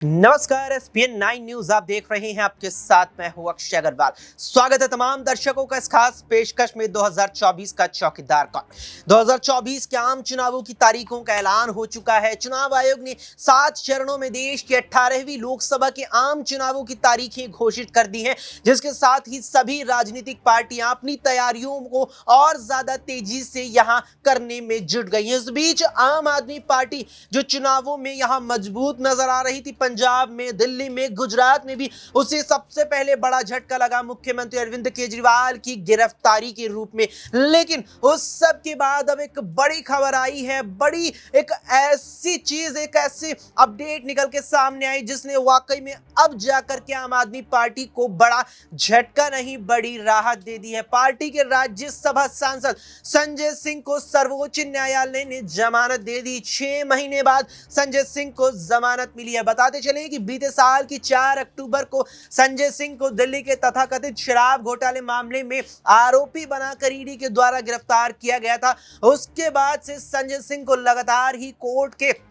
नमस्कार। ESPN 9 news आप देख रहे हैं। आपके साथ मैं हूं अक्षय अग्रवाल। स्वागत है तमाम दर्शकों का इस खास पेशकश में 2024 का चौकीदार कौन। 2024 के आम चुनावों की तारीखों का ऐलान हो चुका है। चुनाव आयोग ने 7 चरणों में देश की 18वीं लोकसभा के आम चुनावों की तारीखें घोषित कर दी हैं, जिसके साथ ही सभी राजनीतिक पार्टियां अपनी तैयारियों को और ज्यादा तेजी से यहां करने में जुट गई हैं। इस बीच आम आदमी पार्टी जो चुनावों में यहां मजबूत नजर आ रही थी, पंजाब में, दिल्ली में, गुजरात में भी उसे सबसे पहले बड़ा झटका लगा मुख्यमंत्री अरविंद केजरीवाल की गिरफ्तारी के रूप में। लेकिन उस सब के बाद अब एक बड़ी खबर आई है, बड़ी एक ऐसी चीज, एक ऐसी अपडेट निकल के सामने आई जिसने वाकई में अब जाकर के आम आदमी पार्टी को बड़ा झटका नहीं, बड़ी राहत दे दी है। पार्टी के राज्यसभा सांसद संजय सिंह को सर्वोच्च न्यायालय ने जमानत दे दी। 6 महीने बाद संजय सिंह को जमानत मिली है। बताते चले कि बीते साल की 4 अक्टूबर को संजय सिंह को दिल्ली के तथाकथित शराब घोटाले मामले में आरोपी बनाकर ईडी के द्वारा गिरफ्तार किया गया था। उसके बाद से संजय सिंह को लगातार ही कोर्ट के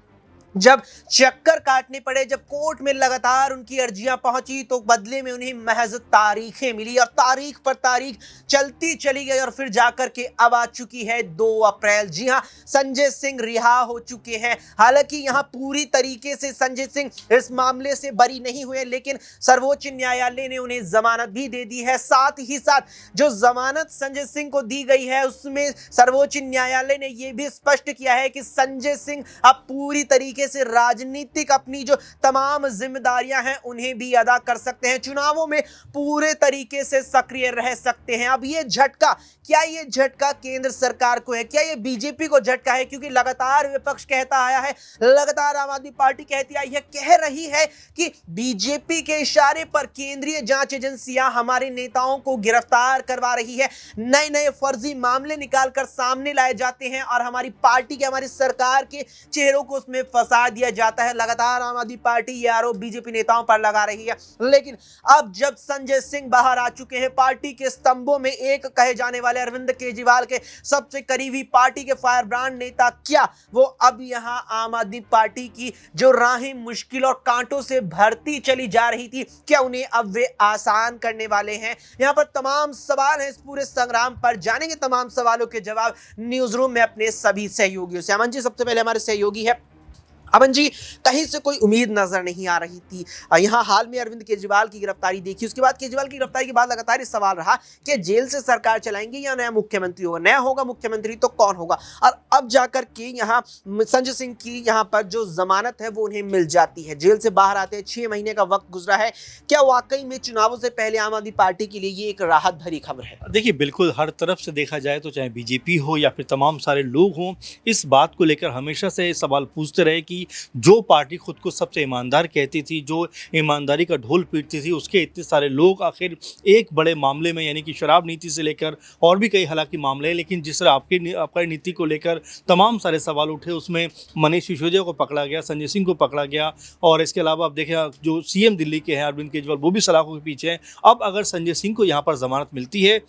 जब चक्कर काटने पड़े, जब कोर्ट में लगातार उनकी अर्जियां पहुंची, तो बदले में उन्हें महज तारीखें मिली और तारीख पर तारीख चलती चली गई और फिर जाकर के अब आ चुकी है 2 अप्रैल। जी हां, संजय सिंह रिहा हो चुके हैं। हालांकि यहां पूरी तरीके से संजय सिंह इस मामले से बरी नहीं हुए, लेकिन सर्वोच्च न्यायालय ने उन्हें जमानत भी दे दी है। साथ ही साथ जो जमानत संजय सिंह को दी गई है, उसमें सर्वोच्च न्यायालय ने यह भी स्पष्ट किया है कि संजय सिंह अब पूरी तरीके से राजनीतिक अपनी जो तमाम जिम्मेदारियां हैं उन्हें भी अदा कर सकते हैं, चुनावों में पूरे तरीके से सक्रिय रह सकते हैं। अब ये झटका, क्या ये झटका केंद्र सरकार को है, क्या ये बीजेपी को झटका है? क्योंकि लगातार विपक्ष कहता आया है, लगातार आम आदमी पार्टी कहती आई है, कह रही है कि बीजेपी के इशारे पर केंद्रीय जांच एजेंसियां हमारे नेताओं को गिरफ्तार करवा रही है, नए नए फर्जी मामले निकालकर सामने लाए जाते हैं और हमारी पार्टी के, हमारी सरकार के चेहरों को उसमें फंसा दिया जाता है। लगातार आम आदमी पार्टी ये आरोप बीजेपी नेताओं पर लगा रही है। लेकिन अब जब संजय सिंह बाहर आ चुके हैं, पार्टी के स्तंभों में एक कहे जाने वाले अरविंद केजरीवाल के सबसे करीबी, पार्टी के फायर ब्रांड नेता, क्या वो अब यहां आम आदमी पार्टी की जो राहें मुश्किल और कांटों से भरती चली जा रही थी, क्या उन्हें अब वे आसान करने वाले हैं? यहां पर तमाम सवाल हैं। इस पूरे संग्राम पर जानेंगे तमाम सवालों के जवाब न्यूज रूम में अपने सभी सहयोगियों से। अमन जी सबसे पहले हमारे सहयोगी है। अमन जी, कहीं से कोई उम्मीद नजर नहीं आ रही थी। यहाँ हाल में अरविंद केजरीवाल की गिरफ्तारी देखी, उसके बाद केजरीवाल की गिरफ्तारी के बाद लगातार ये सवाल रहा कि जेल से सरकार चलाएंगे या नया मुख्यमंत्री होगा, नया होगा मुख्यमंत्री तो कौन होगा। और अब जाकर के यहाँ संजय सिंह की यहाँ पर जो जमानत है वो उन्हें मिल जाती है, जेल से बाहर आते हैं। 6 महीने का वक्त गुजरा है। क्या वाकई में चुनावों से पहले आम आदमी पार्टी के लिए ये एक राहत भरी खबर है? देखिए, बिल्कुल हर तरफ से देखा जाए तो चाहे बीजेपी हो या फिर तमाम सारे लोग हों, इस बात को लेकर हमेशा से सवाल पूछते रहे कि जो पार्टी खुद को सबसे ईमानदार कहती थी, जो ईमानदारी का ढोल पीटती थी, उसके इतने सारे लोग आखिर एक बड़े मामले में, यानी कि शराब नीति से लेकर और भी कई हालांकि मामले हैं, लेकिन जिस तरह आपकी नीति को लेकर तमाम सारे सवाल उठे, उसमें मनीष सिसोदिया को पकड़ा गया, संजय सिंह को पकड़ा गया, और इसके अलावा आप देखें जो सीएम दिल्ली के हैं अरविंद केजरीवाल, वो भी सलाखों के पीछे हैं। अब अगर संजय सिंह को यहाँ पर जमानत मिलती है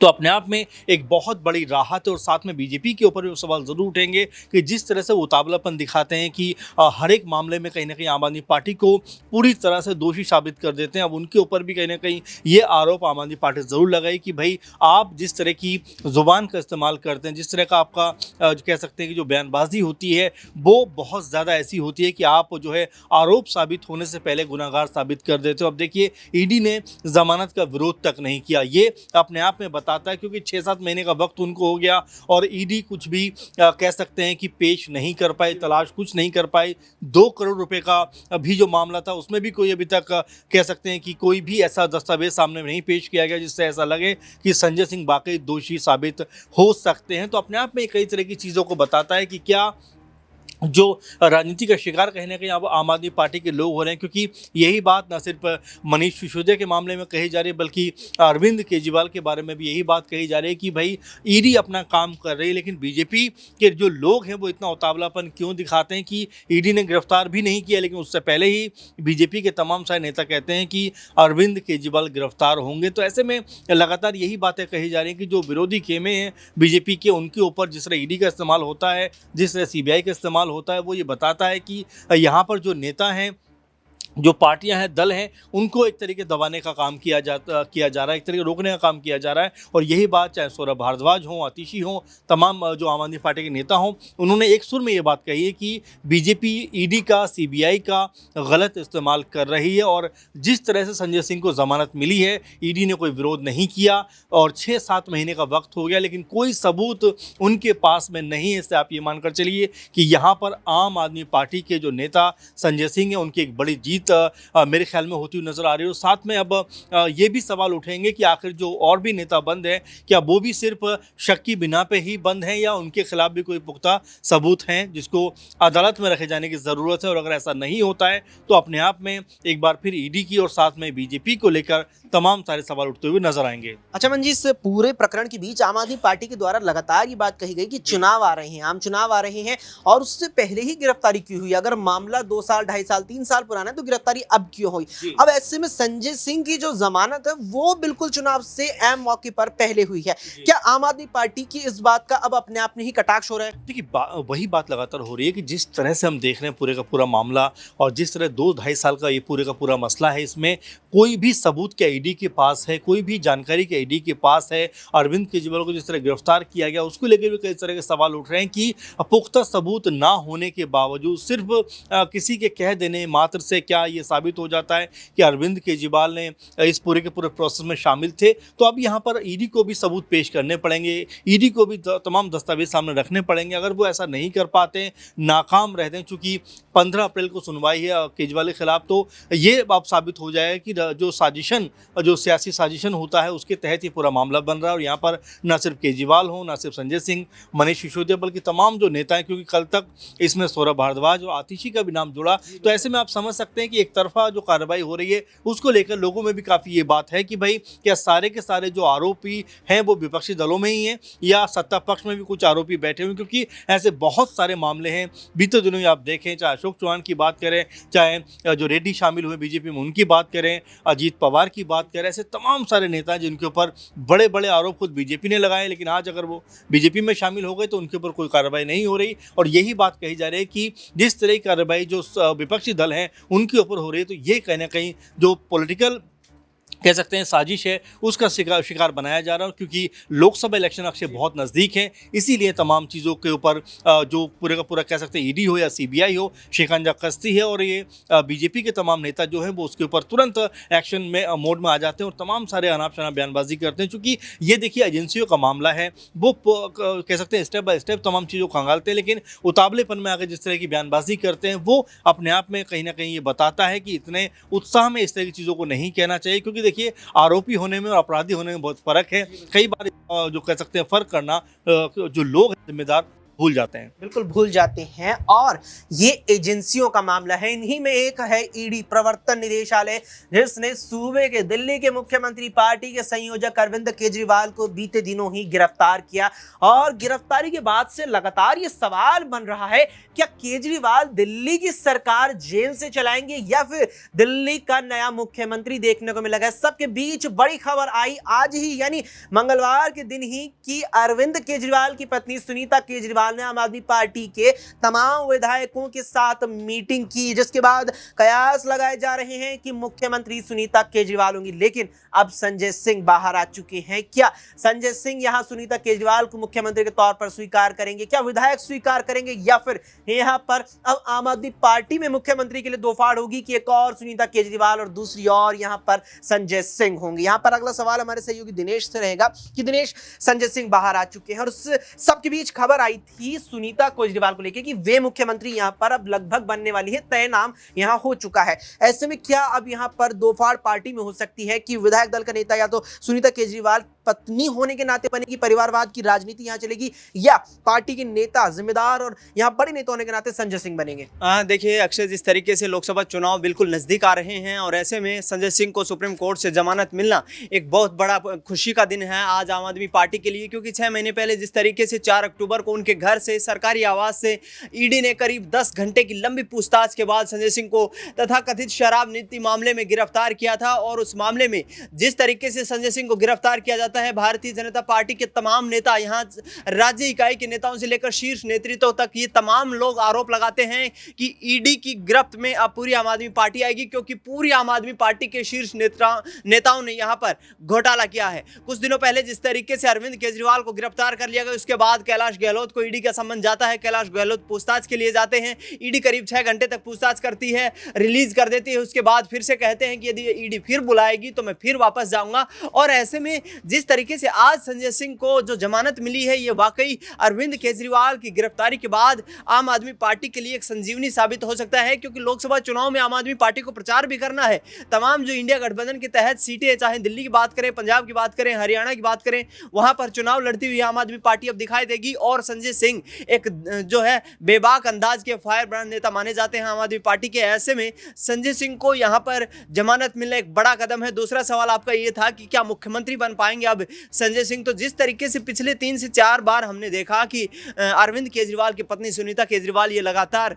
तो अपने आप में एक बहुत बड़ी राहत है। और साथ में बीजेपी के ऊपर भी सवाल ज़रूर उठेंगे कि जिस तरह से वो उतावलापन दिखाते हैं कि हर एक मामले में कहीं ना कहीं आम आदमी पार्टी को पूरी तरह से दोषी साबित कर देते हैं। अब उनके ऊपर भी कहीं ना कहीं ये आरोप आम आदमी पार्टी ज़रूर लगाई कि भाई आप जिस तरह की ज़ुबान का इस्तेमाल करते हैं, जिस तरह का आपका कह सकते हैं कि जो बयानबाजी होती है वो बहुत ज़्यादा ऐसी होती है कि आप जो है आरोप साबित होने से पहले गुनाहगार साबित कर देते हो। अब देखिए, ईडी ने ज़मानत का विरोध तक नहीं किया, ये अपने आप में बताता है, क्योंकि 6-7 महीने का वक्त उनको हो गया और ईडी कुछ भी कह सकते हैं कि पेश नहीं कर पाए, तलाश कुछ नहीं कर पाए। 2 करोड़ रुपए का अभी जो मामला था उसमें भी कोई अभी तक कह सकते हैं कि कोई भी ऐसा दस्तावेज सामने नहीं पेश किया गया जिससे ऐसा लगे कि संजय सिंह वाकई दोषी साबित हो सकते हैं। तो अपने आप में कई तरह की चीज़ों को बताता है कि क्या जो राजनीति का शिकार कहीं ना कहीं अब आम आदमी पार्टी के लोग हो रहे हैं, क्योंकि यही बात न सिर्फ मनीष सिसोदिया के मामले में कही जा रही है, बल्कि अरविंद केजरीवाल के बारे में भी यही बात कही जा रही है कि भाई ईडी अपना काम कर रही है, लेकिन बीजेपी के जो लोग हैं वो इतना उतावलापन क्यों दिखाते हैं कि ईडी ने गिरफ्तार भी नहीं किया, लेकिन उससे पहले ही बीजेपी के तमाम सारे नेता कहते हैं कि अरविंद केजरीवाल गिरफ्तार होंगे। तो ऐसे में लगातार यही बातें कही जा रही हैं कि जो विरोधी खेमे हैं बीजेपी के, उनके ऊपर जिस तरह ईडी का इस्तेमाल होता है, जिस तरह सीबीआई का इस्तेमाल होता है, वो ये बताता है कि यहाँ पर जो नेता हैं जो पार्टियां हैं, दल हैं, उनको एक तरीके दबाने का काम किया जा रहा है, एक तरीके रोकने का काम किया जा रहा है। और यही बात चाहे सौरभ भारद्वाज हों, आतिशी हों, तमाम जो आम आदमी पार्टी के नेता हों, उन्होंने एक सुर में ये बात कही है कि बीजेपी ईडी का, सीबीआई का गलत इस्तेमाल कर रही है। और जिस तरह से संजय सिंह को जमानत मिली है, ईडी ने कोई विरोध नहीं किया और 6-7 महीने का वक्त हो गया, लेकिन कोई सबूत उनके पास में नहीं है। इससे आप ये मानकर चलिए कि यहाँ पर आम आदमी पार्टी के जो नेता संजय सिंह हैं, उनकी एक बड़ी जीत मेरे ख्याल में होती हुई नजर आ रही है। और साथ में अब ये भी सवाल उठेंगे कि आखिर जो और भी नेता बंद हैं, क्या वो भी सिर्फ शक की बिना पे ही बंद हैं या उनके खिलाफ भी कोई पुख्ता सबूत हैं जिसको अदालत में रखे जाने की ज़रूरत है। और अगर ऐसा नहीं होता है तो अपने आप में एक बार फिर ईडी की और साथ में बीजेपी को लेकर तमाम सारे सवाल उठते हुए नजर आएंगे। अच्छा मन जी, इस पूरे प्रकरण के बीच आम आदमी पार्टी के द्वारा लगातार ये बात कही गई कि चुनाव आ रहे हैं, आम चुनाव आ रहे हैं और उससे पहले ही गिरफ्तारी क्यों हुई? अगर मामला 2 साल, 2.5 साल, 3 साल पुराना है तो गिरफ्तारी अब क्यों हुई? अब ऐसे में संजय सिंह की जो जमानत है वो बिल्कुल चुनाव से ऐन मौके पर पहले हुई है। क्या आम आदमी पार्टी की इस बात का अब अपने आप में ही कटाक्ष हो रहा है? देखिए, वही बात लगातार हो रही है कि जिस तरह से हम देख रहे हैं पूरे का पूरा मामला और जिस तरह 2-2.5 साल का ये पूरे का पूरा मसला है, इसमें कोई भी सबूत क्या ईडी के पास है, कोई भी जानकारी क्या ईडी के पास है। अरविंद केजरीवाल को जिस तरह गिरफ्तार किया गया उसको लेकर भी कई तरह के सवाल उठ रहे हैं कि पुख्ता सबूत ना होने के बावजूद सिर्फ किसी के कह देने मात्र से क्या ये साबित हो जाता है कि अरविंद केजरीवाल ने इस पूरे के पूरे प्रोसेस में शामिल थे। तो अब यहाँ पर ईडी को भी सबूत पेश करने पड़ेंगे, ईडी को भी तमाम दस्तावेज सामने रखने पड़ेंगे। अगर वो ऐसा नहीं कर पाते, नाकाम रहते हैं, चूँकि 15 अप्रैल को सुनवाई है केजरीवाल के खिलाफ, तो ये अब साबित हो जाएगा कि जो साजिशन, जो सियासी साजिशन होता है उसके तहत ये पूरा मामला बन रहा है। और यहाँ पर न सिर्फ केजरीवाल हो, न सिर्फ संजय सिंह, मनीष सिसोदिया, बल्कि तमाम जो नेता हैं, क्योंकि कल तक इसमें सौरभ भारद्वाज और आतिशी का भी नाम जुड़ा। तो ऐसे में आप समझ सकते हैं कि एक तरफा जो कार्रवाई हो रही है उसको लेकर लोगों में भी काफ़ी ये बात है कि भाई क्या सारे के सारे जो आरोपी हैं वो विपक्षी दलों में ही हैं या सत्ता पक्ष में भी कुछ आरोपी बैठे हुए हैं, क्योंकि ऐसे बहुत सारे मामले हैं। बीते दिनों ही आप देखें, चाहे अशोक चौहान की बात करें, चाहे जो रेड्डी शामिल हुए बीजेपी में उनकी बात करें, अजीत पवार की बात करें, ऐसे तमाम सारे नेता हैं जिनके ऊपर बड़े बड़े आरोप खुद बीजेपी ने लगाए, लेकिन आज अगर वो बीजेपी में शामिल हो गए तो उनके ऊपर कोई कार्रवाई नहीं हो रही। और यही बात कही जा रही है कि जिस तरह की कार्रवाई जो विपक्षी दल हैं उनके ऊपर हो रही है, तो ये कहीं ना कहीं जो पॉलिटिकल कह सकते हैं साजिश है उसका शिकार बनाया जा रहा है। क्योंकि लोकसभा इलेक्शन अक्षय बहुत नज़दीक है, इसीलिए तमाम चीज़ों के ऊपर जो पूरे का पूरा कह सकते हैं ईडी हो या सीबीआई हो, शिकंजा कसती है। और ये बीजेपी के तमाम नेता जो हैं वो उसके ऊपर तुरंत एक्शन में मोड में आ जाते हैं और तमाम सारे अनाप शनाप बयानबाजी करते हैं। चूँकि ये देखिए एजेंसियों का मामला है, वो कह सकते हैं स्टेप बाय स्टेप तमाम चीज़ों को खंगालते हैं, लेकिन उतावलेपन में आकर जिस तरह की बयानबाजी करते हैं वो अपने आप में कहीं ना कहीं ये बताता है कि इतने उत्साह में इस तरह की चीज़ों को नहीं कहना चाहिए। क्योंकि देखिए, आरोपी होने में और अपराधी होने में बहुत फर्क है। कई बार जो कह सकते हैं फर्क करना जो लोग हैं जिम्मेदार भूल जाते हैं, बिल्कुल भूल जाते हैं। और ये एजेंसियों का मामला है, इन्हीं में एक है ईडी, प्रवर्तन निदेशालय, जिसने सूबे के दिल्ली के मुख्यमंत्री पार्टी के संयोजक अरविंद केजरीवाल को बीते दिनों ही गिरफ्तार किया। और गिरफ्तारी के बाद से लगातार ये सवाल बन रहा है, क्या केजरीवाल दिल्ली की सरकार जेल से चलाएंगे या फिर दिल्ली का नया मुख्यमंत्री देखने को मिलेगा? सबके बीच बड़ी खबर आई आज ही, यानी मंगलवार के दिन ही, कि अरविंद केजरीवाल की पत्नी सुनीता केजरीवाल ने आम आदमी पार्टी के तमाम विधायकों के साथ मीटिंग की, जिसके बाद कयास लगाए जा रहे हैं कि मुख्यमंत्री सुनीता केजरीवाल होंगी। लेकिन अब संजय सिंह बाहर आ चुके हैं। क्या संजय सिंह यहां सुनीता केजरीवाल को मुख्यमंत्री के तौर पर स्वीकार करेंगे? क्या विधायक स्वीकार करेंगे या फिर यहां पर अब आम आदमी पार्टी में मुख्यमंत्री के लिए दो फाड़ होगी कि एक और सुनीता केजरीवाल और दूसरी और यहां पर संजय सिंह होंगे? यहां पर अगला सवाल हमारे सहयोगी दिनेश से रहेगा कि दिनेश, संजय सिंह बाहर आ चुके हैं और उस सबके बीच खबर आई थी सुनीता केजरीवाल को लेकर कि वे मुख्यमंत्री यहां पर अब लगभग बनने वाली है, तय नाम यहां हो चुका है। ऐसे में क्या अब यहां पर दो फाड़ पार्टी में हो सकती है कि विधायक दल का नेता या तो सुनीता केजरीवाल पत्नी होने के नाते बनेगी, परिवारवाद की राजनीति यहां चलेगी, या पार्टी के नेता जिम्मेदार और यहां बड़े नेता होने के नाते संजय सिंह बनेंगे? देखिए अक्षय, जिस तरीके से लोकसभा चुनाव बिल्कुल नज़दीक आ रहे हैं और ऐसे में संजय सिंह को सुप्रीम कोर्ट से जमानत मिलना एक बहुत बड़ा खुशी का दिन है आज आम आदमी पार्टी के लिए। क्योंकि 6 महीने पहले जिस तरीके से 4 अक्टूबर को उनके घर से, सरकारी आवास से ईडी ने करीब 10 घंटे की लंबी पूछताछ के बाद संजय सिंह को तथाकथित शराब नीति मामले में गिरफ्तार किया था। और उस मामले में जिस तरीके से संजय सिंह को गिरफ्तार किया जाता है, भारतीय जनता पार्टी के तमाम नेता, यहाँ राज्य इकाई के नेताओं से लेकर शीर्ष नेतृत्व तक, ये तमाम लोग आरोप लगाते हैं कि ईडी की गिरफ्त में अब पूरी आम आदमी पार्टी आएगी, क्योंकि पूरी आम आदमी पार्टी के शीर्ष नेताओं ने यहां पर घोटाला किया है। कुछ दिनों पहले जिस तरीके से अरविंद केजरीवाल को गिरफ्तार कर लिया गया, उसके बाद कैलाश गहलोत को ईडी का सम्मन जाता है। कैलाश गहलोत पूछताछ के लिए जाते हैं, ईडी करीब 6 घंटे तक पूछताछ करती है, रिलीज कर देती है। उसके बाद फिर से कहते हैं कि यदि ईडी फिर बुलाएगी तो मैं फिर वापस जाऊंगा। और ऐसे में जिस तरीके से आज संजय सिंह को जो जमानत मिली है, ये वाकई अरविंद केजरीवाल की गिरफ्तारी के बाद आम आदमी पार्टी के लिए एक संजीवनी साबित हो सकता है, क्योंकि लोकसभा चुनाव में आम आदमी पार्टी को प्रचार भी करना है। तमाम जो इंडिया गठबंधन के तहत सीटें, चाहे दिल्ली की बात करें, पंजाब की बात करें, हरियाणा की बात करें, वहां पर चुनाव लड़ती हुई आम आदमी पार्टी अब दिखाई देगी। और संजय सिंह एक जो है बेबाक अंदाज के फायर ब्रांड नेता माने जाते हैं आम आदमी पार्टी के। ऐसे में संजय सिंह को यहां पर जमानत मिलना एक बड़ा कदम है। दूसरा सवाल आपका ये था कि क्या मुख्यमंत्री बन पाएंगे अब संजय सिंह? तो जिस तरीके से पिछले 3 से 4 बार हमने देखा कि अरविंद केजरीवाल की पत्नी सुनीता केजरीवाल ये लगातार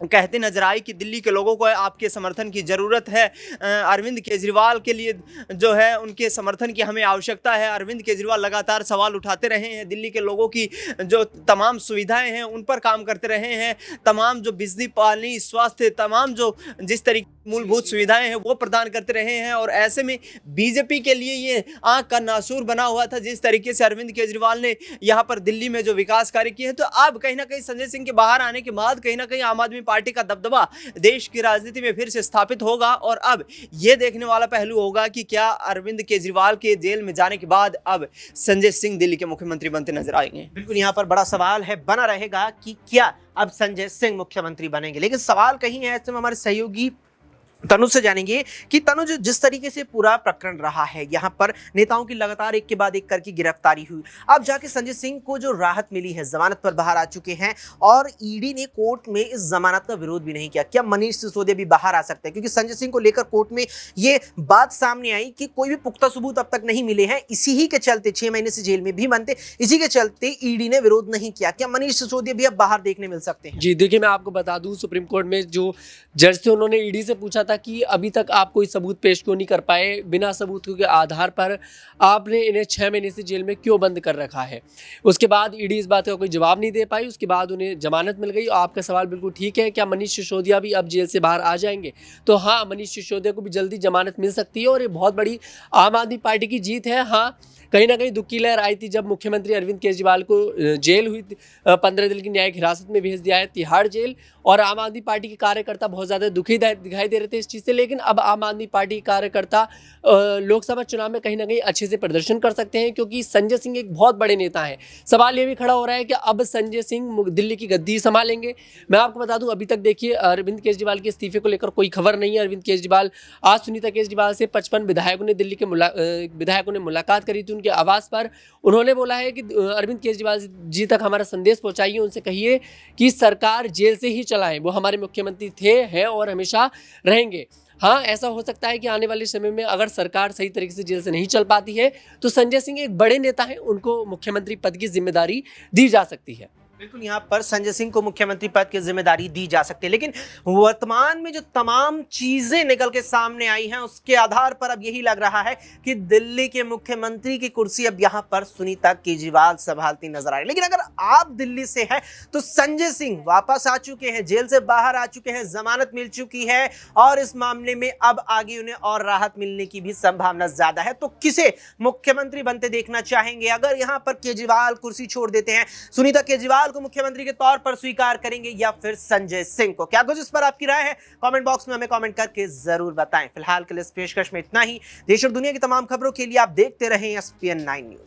कहते नजर आई कि दिल्ली के लोगों को आपके समर्थन की ज़रूरत है, अरविंद केजरीवाल के लिए जो है उनके समर्थन की हमें आवश्यकता है। अरविंद केजरीवाल लगातार सवाल उठाते रहे हैं, दिल्ली के लोगों की जो तमाम सुविधाएं हैं उन पर काम करते रहे हैं, तमाम जो बिजली, पानी, स्वास्थ्य, तमाम जो जिस तरीके मूलभूत सुविधाएं हैं वो प्रदान करते रहे हैं। और ऐसे में बीजेपी के लिए ये आंख का नासूर बना हुआ था जिस तरीके से अरविंद केजरीवाल ने यहाँ पर दिल्ली में जो विकास कार्य किए हैं। तो अब कहीं ना कहीं संजय सिंह के बाहर आने के बाद कहीं ना कहीं आम आदमी पार्टी का दबदबा देश की राजनीति में फिर से स्थापित होगा। और अब ये देखने वाला पहलू होगा कि क्या अरविंद केजरीवाल के जेल में जाने के बाद अब संजय सिंह दिल्ली के मुख्यमंत्री बनते नजर आएंगे। बिल्कुल, यहाँ पर बड़ा सवाल है, बना रहेगा कि क्या अब संजय सिंह मुख्यमंत्री बनेंगे। लेकिन सवाल कहीं है, ऐसे में हमारे सहयोगी तनुज से जानेंगे कि तनुज, जिस तरीके से पूरा प्रकरण रहा है, यहाँ पर नेताओं की लगातार एक के बाद एक करके गिरफ्तारी हुई, अब जाके संजय सिंह को जो राहत मिली है, जमानत पर बाहर आ चुके हैं और ईडी ने कोर्ट में इस जमानत का विरोध भी नहीं किया। क्या मनीष सिसोदिया भी बाहर आ सकते हैं? क्योंकि संजय सिंह को लेकर कोर्ट में ये बात सामने आई कि कोई भी पुख्ता सबूत अब तक नहीं मिले हैं, इसी ही के चलते 6 महीने से जेल में भी बनते, इसी के चलते ईडी ने विरोध नहीं किया। क्या मनीष सिसोदिया भी अब बाहर देखने मिल सकते हैं? जी देखिए, मैं आपको बता दूं, सुप्रीम कोर्ट में जो जज थे उन्होंने ईडी से पूछा था कि अभी तक आप कोई सबूत पेश क्यों नहीं कर पाए, बिना सबूतों के आधार पर आपने इन्हें 6 महीने से जेल में क्यों बंद कर रखा है। उसके बाद ईडी इस बात का कोई जवाब नहीं दे पाई, उसके बाद उन्हें जमानत मिल गई। और आपका सवाल बिल्कुल ठीक है, क्या मनीष सिसोदिया भी अब जेल से बाहर आ जाएंगे? तो हाँ, मनीष सिसोदिया को भी जल्दी जमानत मिल सकती है और ये बहुत बड़ी आम आदमी पार्टी की जीत है। हाँ, कहीं ना कहीं दुख की लहर आई थी जब मुख्यमंत्री अरविंद केजरीवाल को जेल हुई, 15 दिन की न्यायिक हिरासत में भेज दिया है, तिहाड़ जेल। और आम आदमी पार्टी के कार्यकर्ता बहुत ज़्यादा दुखी दिखाई दे रहे थे इस चीज़ से। लेकिन अब आम आदमी पार्टी के कार्यकर्ता लोकसभा चुनाव में कहीं ना कहीं अच्छे से प्रदर्शन कर सकते हैं, क्योंकि संजय सिंह एक बहुत बड़े नेता हैं। सवाल ये भी खड़ा हो रहा है कि अब संजय सिंह दिल्ली की गद्दी संभालेंगे। मैं आपको बता दूं, अभी तक देखिए अरविंद केजरीवाल के इस्तीफे को लेकर कोई खबर नहीं है। अरविंद केजरीवाल, आज सुनीता केजरीवाल से 55 विधायकों ने दिल्ली के विधायकों ने मुलाकात करी थी उनके आवास पर। उन्होंने बोला है कि अरविंद केजरीवाल जी तक हमारा संदेश पहुंचाइए, उनसे कहिए कि सरकार जेल से ही चलाएं, वो हमारे मुख्यमंत्री थे, हैं और हमेशा रहेंगे। हाँ, ऐसा हो सकता है कि आने वाले समय में अगर सरकार सही तरीके से जेल से नहीं चल पाती है तो संजय सिंह एक बड़े नेता हैं, उनको मुख्यमंत्री पद की जिम्मेदारी दी जा सकती है। बिल्कुल, यहाँ पर संजय सिंह को मुख्यमंत्री पद की जिम्मेदारी दी जा सकती है। लेकिन वर्तमान में जो तमाम चीजें निकल के सामने आई हैं, उसके आधार पर अब यही लग रहा है कि दिल्ली के मुख्यमंत्री की कुर्सी अब यहाँ पर सुनीता केजरीवाल संभालती नजर आ रही है। लेकिन अगर आप दिल्ली से हैं तो संजय सिंह वापस आ चुके हैं, जेल से बाहर आ चुके हैं, जमानत मिल चुकी है और इस मामले में अब आगे उन्हें और राहत मिलने की भी संभावना ज्यादा है। तो किसे मुख्यमंत्री बनते देखना चाहेंगे? अगर यहाँ पर केजरीवाल कुर्सी छोड़ देते हैं, सुनीता केजरीवाल को मुख्यमंत्री के तौर पर स्वीकार करेंगे या फिर संजय सिंह को? क्या कुछ इस पर आपकी राय है? कमेंट बॉक्स में हमें कमेंट करके जरूर बताएं। फिलहाल के लिए इस पेशकश में इतना ही। देश और दुनिया की तमाम खबरों के लिए आप देखते रहें SPN9 न्यूज।